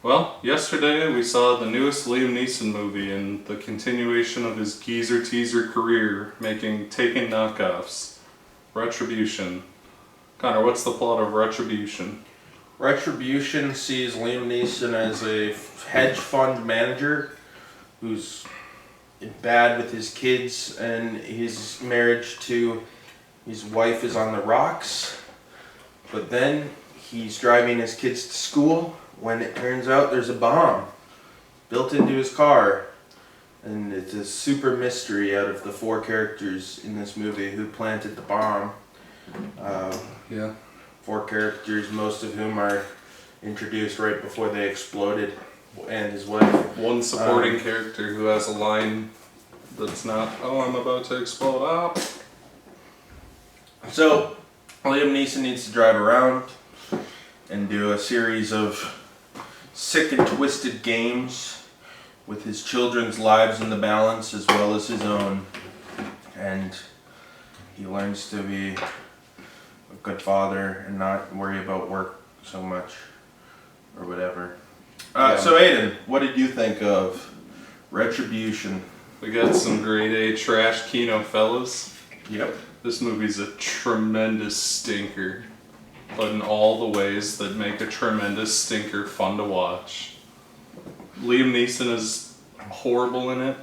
Well, yesterday we saw the newest Liam Neeson movie and the continuation of his geezer teaser career making Taken knockoffs. Retribution. Connor, what's the plot of Retribution? Retribution sees Liam Neeson as a hedge fund manager who's bad with his kids, and his marriage to his wife is on the rocks. But then he's driving his kids to school when it turns out there's a bomb built into his car. And it's a super mystery out of the four characters in this movie who planted the bomb. Yeah. Four characters, most of whom are introduced right before they exploded, and his wife. One supporting character who has a line that's not, "Oh, I'm about to explode up." So, Liam Neeson needs to drive around and do a series of sick and twisted games with his children's lives in the balance as well as his own. And he learns to be a good father and not worry about work so much or whatever. So Aiden, what did you think of Retribution? We got some grade A trash Kino fellas. Yep. This movie's a tremendous stinker, but in all the ways that make a tremendous stinker fun to watch. Liam Neeson is horrible in it,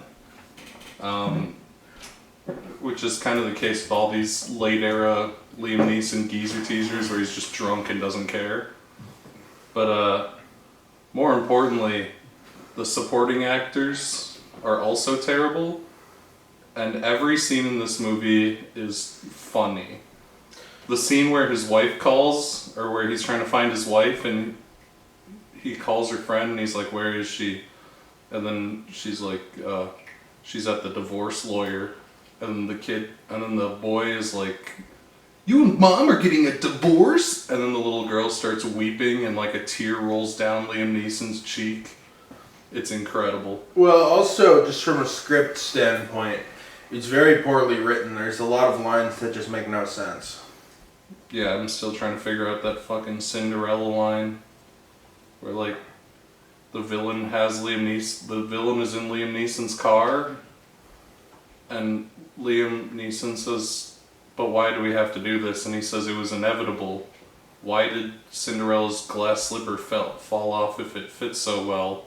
which is kind of the case with all these late era Liam Neeson geezer teasers where he's just drunk and doesn't care. But more importantly, the supporting actors are also terrible, and every scene in this movie is funny. The scene where his wife calls, or where he's trying to find his wife, and he calls her friend, and he's like, "Where is she?" And then she's like, "She's at the divorce lawyer." And then the boy is like, "You and Mom are getting a divorce?" And then the little girl starts weeping, and like a tear rolls down Liam Neeson's cheek. It's incredible. Well, also, just from a script standpoint, it's very poorly written. There's a lot of lines that just make no sense. Yeah, I'm still trying to figure out that fucking Cinderella line where like the villain is in Liam Neeson's car, and Liam Neeson says, "But why do we have to do this?" And he says, "It was inevitable. Why did Cinderella's glass slipper fall off if it fits so well?"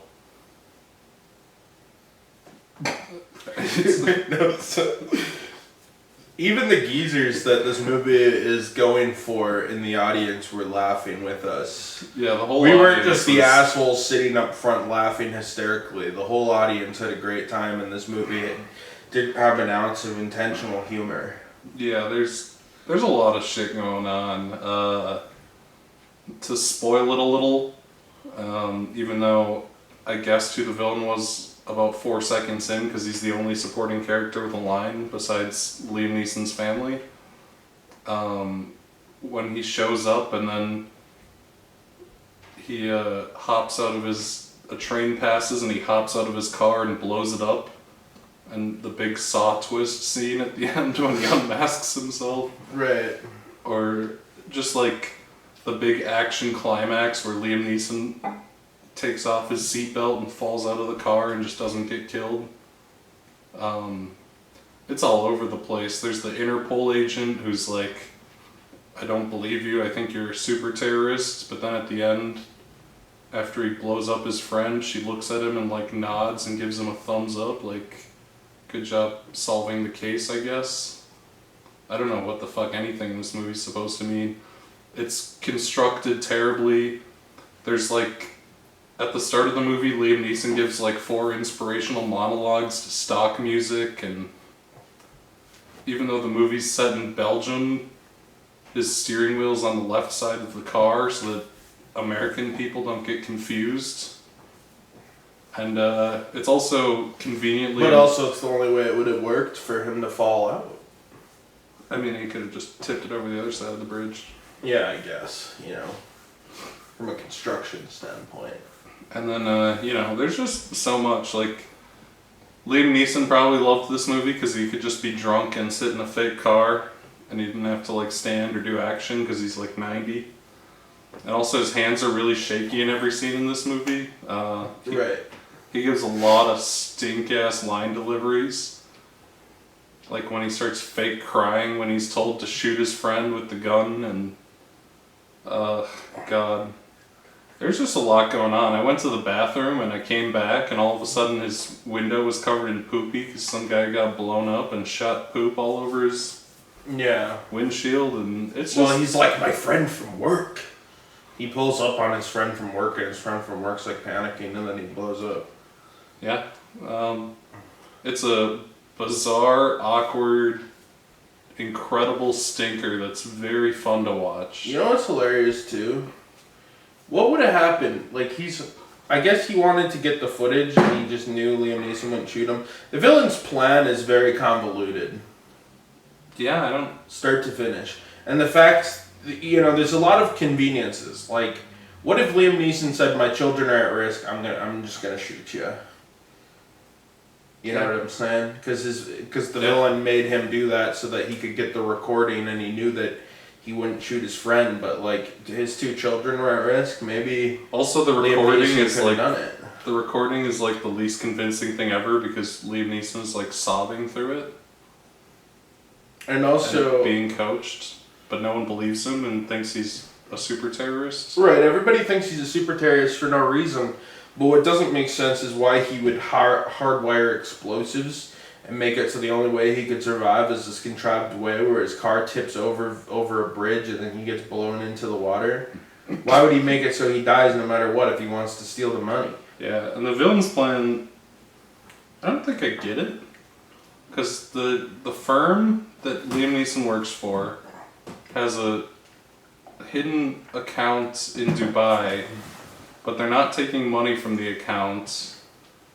Even the geezers that this movie is going for in the audience were laughing with us. Yeah, the whole We audience weren't just the was- assholes sitting up front laughing hysterically. The whole audience had a great time, and this movie didn't have an ounce of intentional humor. Yeah, there's a lot of shit going on. To spoil it a little, even though I guessed who the villain was about 4 seconds in because he's the only supporting character with a line besides Liam Neeson's family. When he shows up and then he hops out of a train passes and he hops out of his car and blows it up. And the big saw twist scene at the end when he unmasks himself. Right. Or just like the big action climax where Liam Neeson takes off his seatbelt and falls out of the car and just doesn't get killed. It's all over the place. There's the Interpol agent who's like, "I don't believe you, I think you're a super terrorist," but then at the end, after he blows up his friend, she looks at him and like nods and gives him a thumbs up, like, "Good job solving the case, I guess." I don't know what the fuck anything in this movie's supposed to mean. It's constructed terribly. There's like, at the start of the movie, Liam Neeson gives like 4 inspirational monologues to stock music, and even though the movie's set in Belgium, his steering wheel's on the left side of the car so that American people don't get confused. And it's also conveniently... But also, it's the only way it would have worked for him to fall out. I mean, he could have just tipped it over the other side of the bridge. Yeah, I guess, from a construction standpoint. And then, there's just so much. Like, Liam Neeson probably loved this movie because he could just be drunk and sit in a fake car and he didn't have to, like, stand or do action because he's, like, 90. And also his hands are really shaky in every scene in this movie. Right. He gives a lot of stink-ass line deliveries. Like when he starts fake crying when he's told to shoot his friend with the gun and... God. There's just a lot going on. I went to the bathroom and I came back and all of a sudden his window was covered in poopy because some guy got blown up and shot poop all over his windshield, and it's just... Well, he's like, my friend from work. He pulls up on his friend from work and his friend from work's like panicking and then he blows up. Yeah. It's a bizarre, awkward, incredible stinker that's very fun to watch. You know what's hilarious too? What would have happened? Like, I guess he wanted to get the footage and he just knew Liam Neeson wouldn't shoot him. The villain's plan is very convoluted. Yeah, I don't... Start to finish. And the fact, there's a lot of conveniences. Like, what if Liam Neeson said, my children are at risk, I'm just gonna shoot you? You know what I'm saying? Because the villain made him do that so that he could get the recording and he knew that he wouldn't shoot his friend, but like his two children were at risk. Maybe. Also, the recording is like the recording is like the least convincing thing ever because Liam Neeson's like sobbing through it, and also and being coached, but no one believes him and thinks he's a super terrorist. Right. Everybody thinks he's a super terrorist for no reason, but what doesn't make sense is why he would hardwire explosives and make it so the only way he could survive is this contrived way where his car tips over a bridge and then he gets blown into the water. Why would he make it so he dies no matter what if he wants to steal the money? Yeah, and the villain's plan, I don't think I get it. Because the firm that Liam Neeson works for has a hidden account in Dubai, but they're not taking money from the account.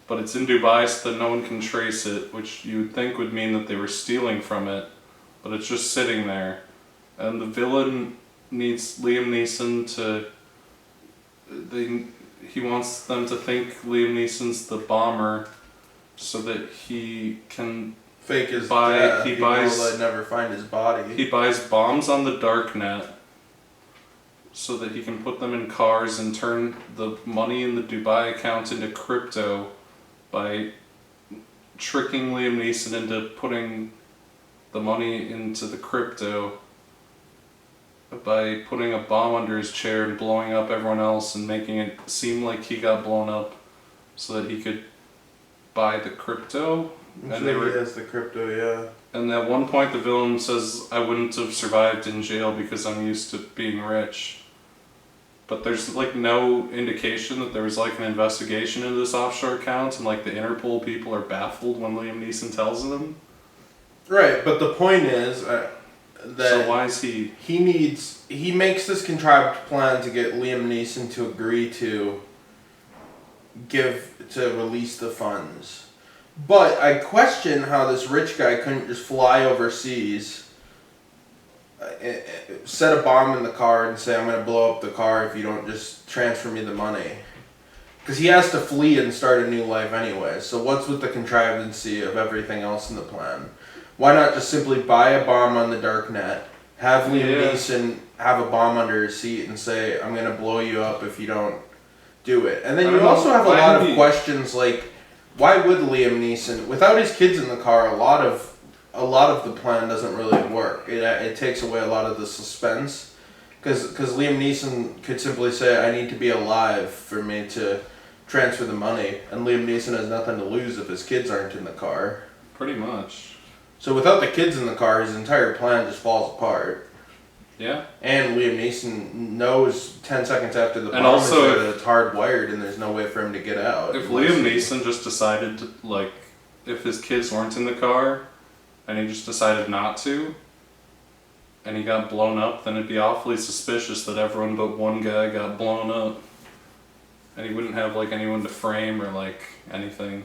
But it's in Dubai so that no one can trace it, which you would think would mean that they were stealing from it, but it's just sitting there. And the villain needs Liam Neeson to... He wants them to think Liam Neeson's the bomber so that he can... Fake his death. He buys... People that never find his body. He buys bombs on the darknet so that he can put them in cars and turn the money in the Dubai account into crypto by tricking Liam Neeson into putting the money into the crypto by putting a bomb under his chair and blowing up everyone else and making it seem like he got blown up so that he could buy the crypto. He has the crypto, yeah. And at one point the villain says, I wouldn't have survived in jail because I'm used to being rich. But there's like no indication that there was like an investigation into this offshore account and like the Interpol people are baffled when Liam Neeson tells them. Right, but the point is that... So why is he... He makes this contrived plan to get Liam Neeson to agree to release the funds. But I question how this rich guy couldn't just fly overseas, set a bomb in the car and say, I'm going to blow up the car if you don't just transfer me the money. Because he has to flee and start a new life anyway. So what's with the contrivancy of everything else in the plan? Why not just simply buy a bomb on the dark net, have Liam Neeson have a bomb under his seat and say, I'm going to blow you up if you don't do it. And then you also have a lot of questions like, why would Liam Neeson, without his kids in the car, a lot of the plan doesn't really work. It takes away a lot of the suspense. Because Liam Neeson could simply say, I need to be alive for me to transfer the money. And Liam Neeson has nothing to lose if his kids aren't in the car. Pretty much. So without the kids in the car, his entire plan just falls apart. Yeah. And Liam Neeson knows 10 seconds after the bomb is there that it's hardwired and there's no way for him to get out. If Liam Neeson just decided to, like, if his kids weren't in the car and he just decided not to, and he got blown up, then it'd be awfully suspicious that everyone but one guy got blown up. And he wouldn't have, like, anyone to frame or, like, anything.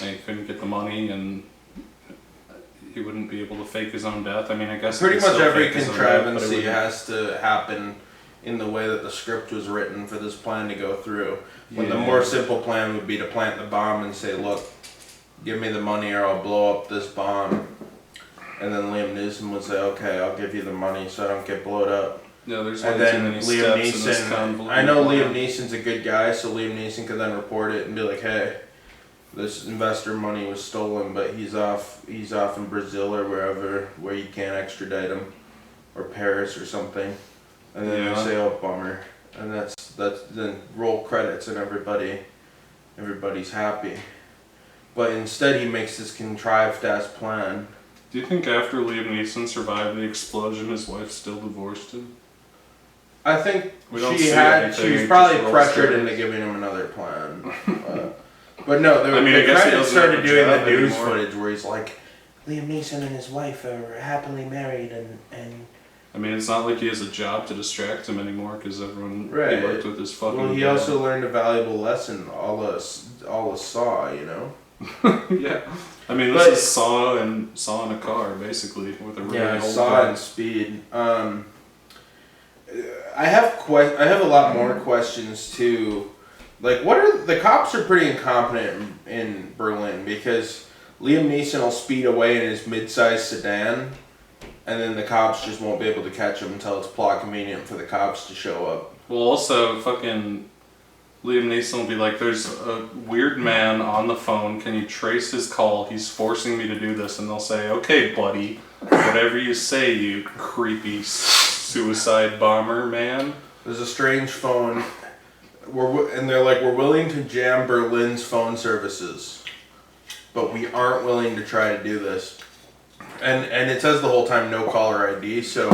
And he couldn't get the money and he wouldn't be able to fake his own death. I mean, I guess pretty much every contrivancy has to happen in the way that the script was written for this plan to go through. When the more simple plan would be to plant the bomb and say, look, give me the money or I'll blow up this bomb. And then Liam Neeson would say, okay, I'll give you the money so I don't get blown up. Yeah, there's And way too then many Liam steps in this Neeson, convoluted I know plan. Liam Neeson's a good guy, so Liam Neeson can then report it and be like, hey, this investor money was stolen, but he's off in Brazil or wherever where you can't extradite him, or Paris or something. And then Yeah. they say, oh, bummer. And that's then roll credits and everybody's happy. But instead he makes this contrived ass plan. Do you think after Liam Neeson survived the explosion, his wife still divorced him? I think We don't she see was anything, probably just rolls pressured credits. into giving him another plan. But no, I mean, I they guess he kind of doesn't have started a doing the job news anymore. footage where he's like, Liam Neeson and his wife are happily married and I mean, it's not like he has a job to distract him anymore because everyone Right. he worked with his fucking. well, he dad. also learned a valuable lesson, all a Saw, you know? Yeah, I mean, this But- is Saw in a car basically with a really Yeah, old Saw guy. and Speed. I have a lot more questions too. Like, what are the cops are pretty incompetent in Berlin because Liam Neeson will speed away in his mid-sized sedan, and then the cops just won't be able to catch him until it's plot convenient for the cops to show up. Well, also fucking Liam Neeson will be like, "There's a weird man on the phone. Can you trace his call? He's forcing me to do this." And they'll say, "Okay, buddy, whatever you say, you creepy suicide bomber man." There's a strange phone. And they're like, we're willing to jam Berlin's phone services, but we aren't willing to try to do this. And it says the whole time no caller ID. So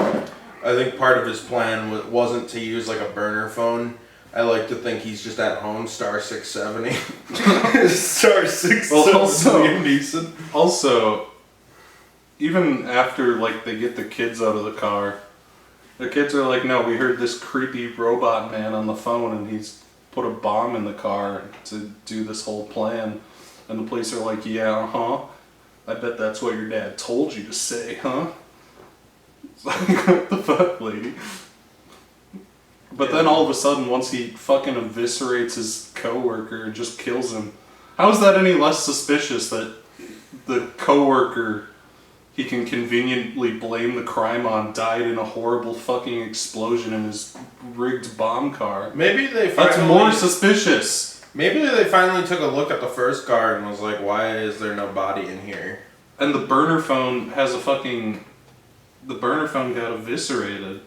I think part of his plan wasn't to use like a burner phone. I like to think he's just at home, star 670. Star 670. Well, also- Liam Neeson. Also, even after like they get the kids out of the car, the kids are like, "No, we heard this creepy robot man on the phone, and he's put a bomb in the car to do this whole plan." And the police are like, "Yeah, huh? I bet that's what your dad told you to say, huh?" It's like, what the fuck, lady? But then all of a sudden, once he fucking eviscerates his coworker and just kills him, how is that any less suspicious that the coworker he can conveniently blame the crime on died in a horrible fucking explosion in his rigged bomb car? Maybe they That's finally, more suspicious. Maybe they finally took a look at the first car and was like, why is there no body in here? And the burner phone has a fucking... The burner phone got eviscerated.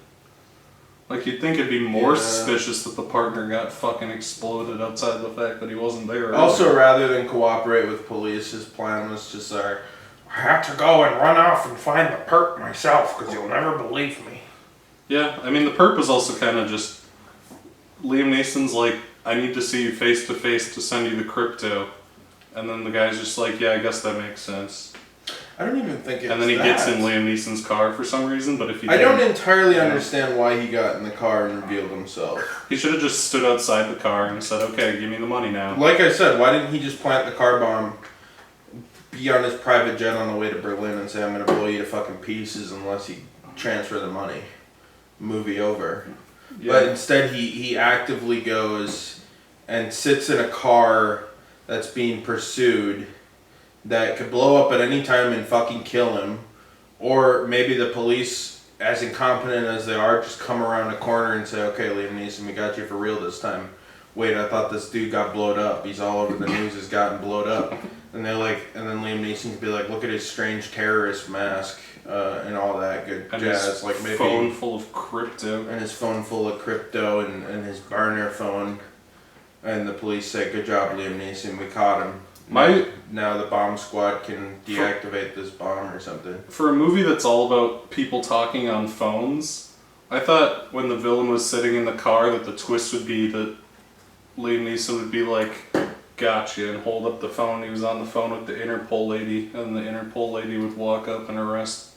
Like, you'd think it'd be more Yeah. suspicious that the partner got fucking exploded outside the fact that he wasn't there. Also, earlier. rather than cooperate with police, his plan was just I have to go and run off and find the perp myself because you'll never believe me. Yeah, I mean, the perp was also kind of just... Liam Neeson's like, "I need to see you face to face to send you the crypto." And then the guy's just like, "Yeah, I guess that makes sense." I don't even think it's And then he that. gets in Liam Neeson's car for some reason, but if he I don't didn't, entirely Yeah. understand why he got in the car and revealed himself. he should have just stood outside the car and said, "Okay, give me the money now." Like I said, why didn't he just plant the car bomb, be on his private jet on the way to Berlin and say, I'm going to blow you to fucking pieces unless you transfer the money? Movie over. But instead he actively goes and sits in a car that's being pursued that could blow up at any time and fucking kill him. Or maybe the police, as incompetent as they are, just come around a corner and say, "Okay, Liam Neeson, we got you for real this time. Wait, I thought this dude got blowed up. He's all over the news, has gotten blowed up." And they're like, and then Liam Neeson could be like, "Look at his strange terrorist mask," and all that good and jazz. his Like maybe phone full of crypto. and his phone full of crypto and his burner phone. And the police say, "Good job, Liam Neeson, we caught him. Now the bomb squad can deactivate this bomb or something." For a movie that's all about people talking on phones, I thought when the villain was sitting in the car that the twist would be that Liam Neeson would be like, "Gotcha," and hold up the phone. He was on the phone with the Interpol lady, and the Interpol lady would walk up and arrest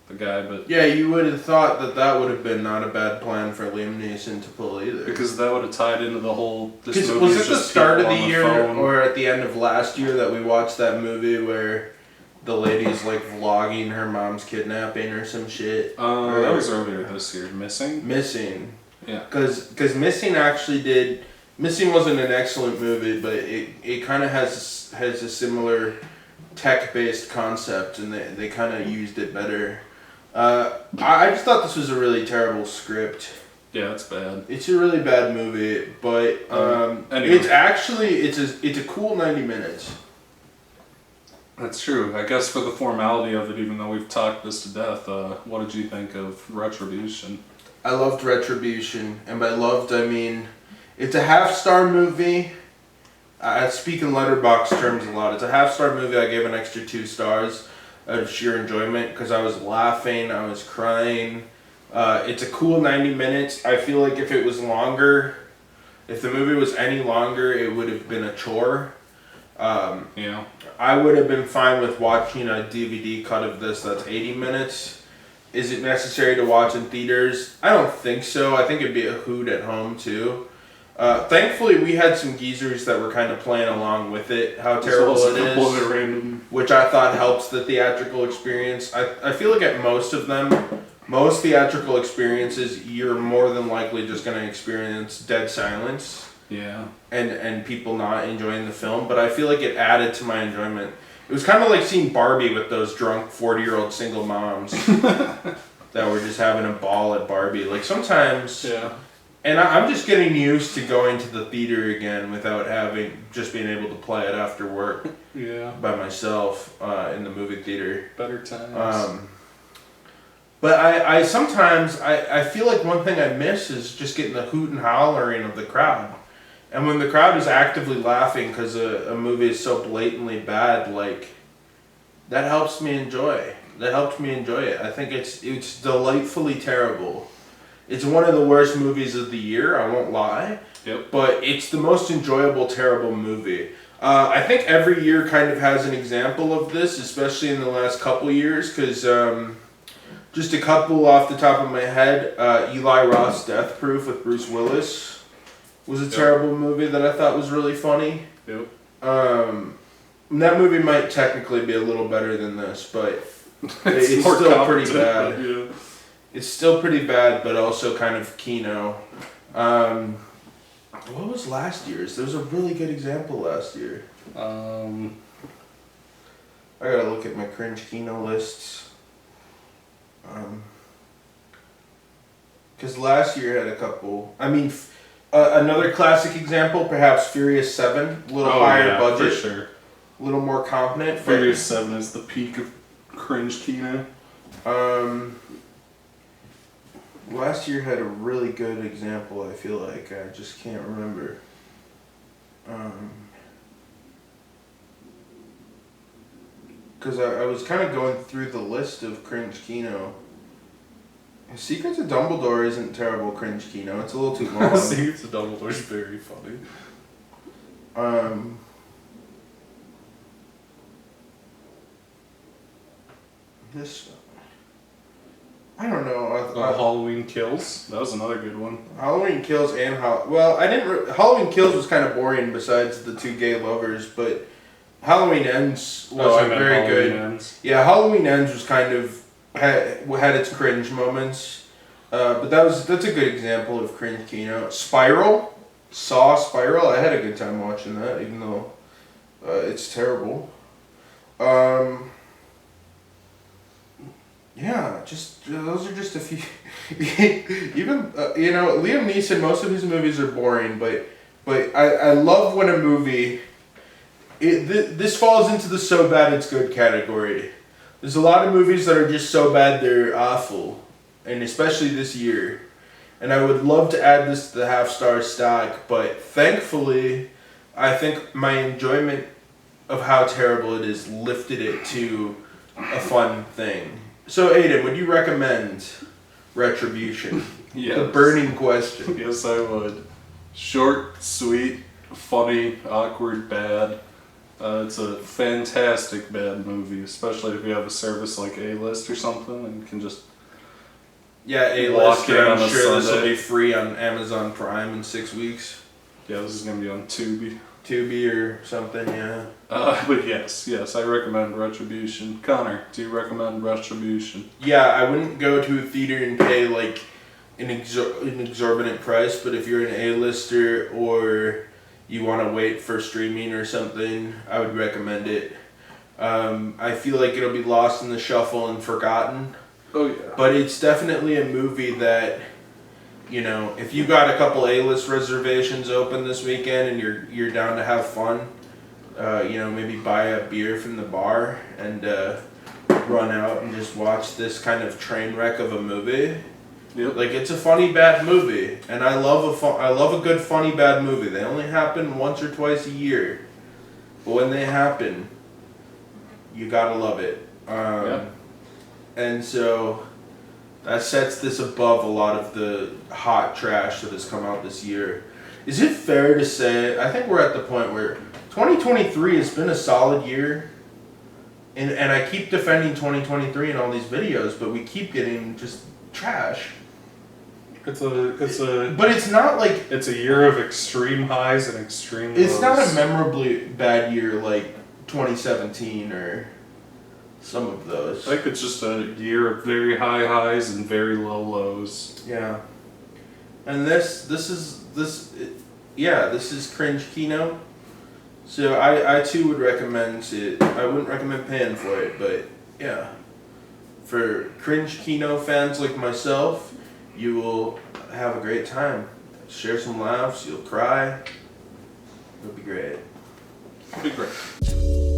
the guy, but Yeah, you would have thought that would have been not a bad plan for Liam Neeson to pull either. because that would have tied into the whole. This Because movie was is it the just start of people the on year phone. or at the end of last year that we watched that movie where the lady's like vlogging her mom's kidnapping or some shit? That was earlier this year. Missing. Missing. Yeah. Because Missing actually did. Missing wasn't an excellent movie, but it kind of has a similar tech-based concept, and they kind of used it better. I just thought this was a really terrible script. Yeah, it's bad. It's a really bad movie, but anyway. it's a cool 90 minutes. That's true. I guess for the formality of it, even though we've talked this to death, what did you think of Retribution? I loved Retribution, and by loved I mean it's a 1/2-star movie. I speak in letterbox terms a lot. It's a 1/2-star movie. I gave an extra 2 stars out of sheer enjoyment because I was laughing, I was crying. It's a cool 90 minutes. I feel like if it was longer, if the movie was any longer, it would have been a chore. Yeah. I would have been fine with watching a DVD cut of this that's 80 minutes. Is it necessary to watch in theaters? I don't think so. I think it'd be a hoot at home too. Thankfully, we had some geezers that were kind of playing along with it, how terrible it is, which I thought helps the theatrical experience. I feel like at most of them, most theatrical experiences, you're more than likely just going to experience dead silence. Yeah. And people not enjoying the film, but I feel like it added to my enjoyment. It was kind of like seeing Barbie with those drunk 40-year-old single moms that were just having a ball at Barbie. Like sometimes, yeah. And I'm just getting used to going to the theater again without just being able to play it after work. Yeah. By myself in the movie theater. Better times. But I sometimes I feel like one thing I miss is just getting the hoot and hollering of the crowd. And when the crowd is actively laughing because a movie is so blatantly bad, like, that helps me enjoy. That helps me enjoy it. I think it's delightfully terrible. It's one of the worst movies of the year, I won't lie. Yep. But it's the most enjoyable, terrible movie. I think every year kind of has an example of this, especially in the last couple years, because just a couple off the top of my head, Eli Roth's Death Proof with Bruce Willis was a terrible movie that I thought was really funny. Yep. That movie might technically be a little better than this, but it's still pretty bad. Yeah. It's still pretty bad, but also kind of Kino. What was last year's? There was a really good example last year. I gotta look at my cringe Kino lists. Because last year had a couple. I mean, another classic example, perhaps Furious 7. A little higher budget. For sure. A little more competent. Furious 7 is the peak of cringe Kino. Last year had a really good example, I feel like. I just can't remember. Because I was kind of going through the list of cringe Kino. Secrets of Dumbledore isn't terrible cringe Kino. It's a little too long. Secrets of Dumbledore is very funny. This... I don't know. Halloween Kills. That was another good one. Halloween Kills and Halloween Kills was kind of boring besides the two gay lovers, but Halloween Ends wasn't very good. Ends. Yeah, Halloween Ends was kind of had its cringe moments, but that's a good example of cringe Kino. Spiral, Spiral. I had a good time watching that, even though it's terrible. Yeah, just those are just a few. Even Liam Neeson, most of his movies are boring, but I love when a movie. This falls into the so bad it's good category. There's a lot of movies that are just so bad they're awful, and especially this year. And I would love to add this to the 1/2-star stack, but thankfully, I think my enjoyment of how terrible it is lifted it to a fun thing. So, Aiden, would you recommend Retribution? Yes. The burning question. Yes, I would. Short, sweet, funny, awkward, bad. It's a fantastic bad movie, especially if you have a service like A-List or something and you can just Yeah, A-List. I'm sure this will be free on Amazon Prime in 6 weeks. Yeah, this is going to be on Tubi. Tubi or something, yeah. But yes, I recommend Retribution. Connor, do you recommend Retribution? Yeah, I wouldn't go to a theater and pay like an exorbitant price, but if you're an A-lister or you want to wait for streaming or something, I would recommend it. I feel like it'll be lost in the shuffle and forgotten, Oh yeah. But it's definitely a movie that, you know, if you got a couple A-list reservations open this weekend and you're down to have fun, you know, maybe buy a beer from the bar and run out and just watch this kind of train wreck of a movie. Yep. Like, it's a funny bad movie, and I love a good funny bad movie. They only happen once or twice a year, but when they happen, you gotta love it. Yep. And so that sets this above a lot of the hot trash that has come out this year. Is it fair to say, I think we're at the point where 2023 has been a solid year, and I keep defending 2023 in all these videos, but we keep getting just trash. But it's not like it's a year of extreme highs and extreme lows. It's not a memorably bad year like 2017 or some of those. I think it's just a year of very high highs and very low lows. Yeah. And this is cringe Kino. So I too would recommend it. I wouldn't recommend paying for it, but yeah. For cringe Kino fans like myself, you will have a great time. Share some laughs, you'll cry. It'll be great. It'll be great.